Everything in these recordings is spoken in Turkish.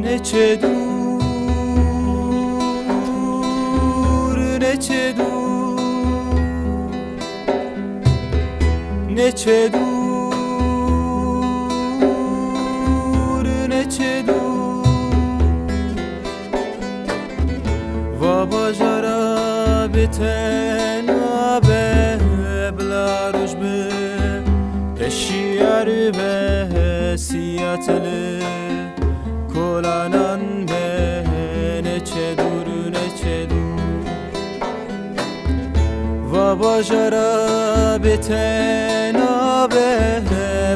neçe dur, neçe dur, neçe dur, neçe dur. Va bajara beten abe bla rojbe teşiyar be siyatele kolanan be neçe dur, neçe dur. Va bajara beten abe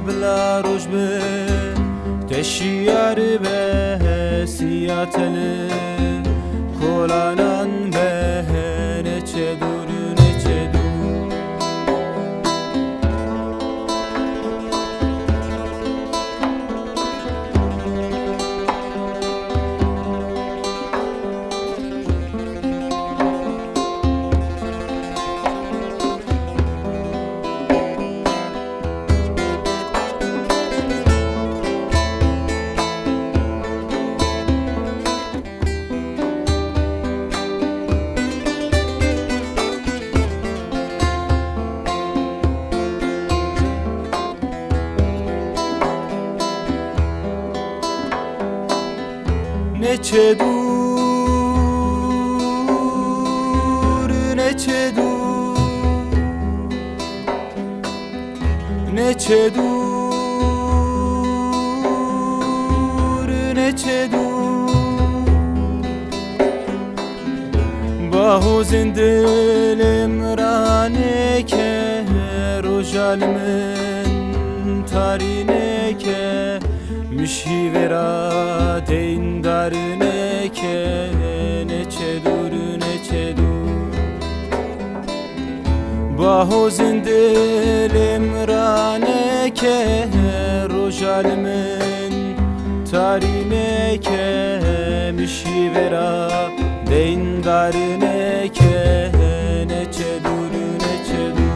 bla rojbe teşiyar be siyatele kolanan be neçe dur, neçe dur. Neçe dur, neçe dur, neçe dur, neçe dur. Bahu zindilim raneke rojalimin tarineke müşivera deyndarneke neçe dur, neçe dur. Bahu zindilim raneke rojalimin tarineke müşivera deyndarneke neçe dur, neçe dur.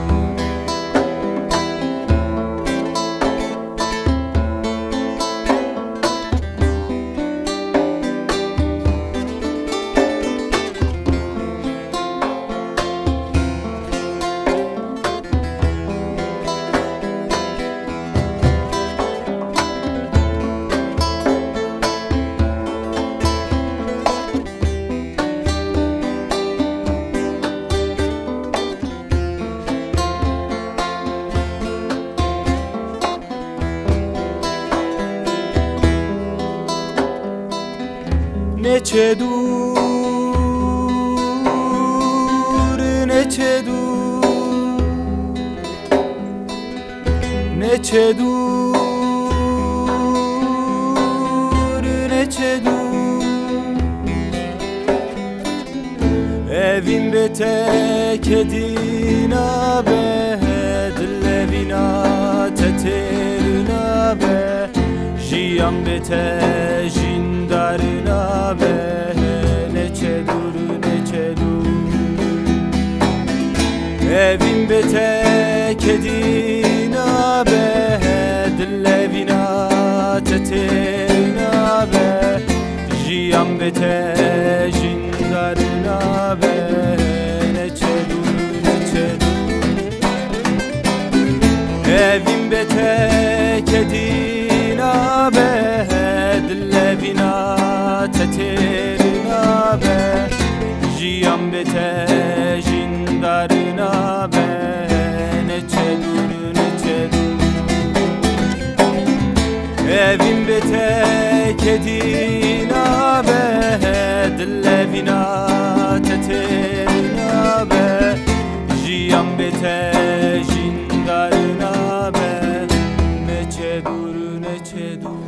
Neçe dur, neçe dur, neçe dur, neçe dur. Evim betek edina be dillevina teterina be jiyan bete jindarina be neçe dur, neçe dur. Evim betek edina be dillevina teterina be jiyan bete jindarina be neçe dur, neçe dur. Evim betek edina be dillevina teterina be jiyan bete jindarina be neçe dur, neçe dur. Evim betek edina be dillevina teterina be jiyan bete jindarina be neçe dur, neçe dur.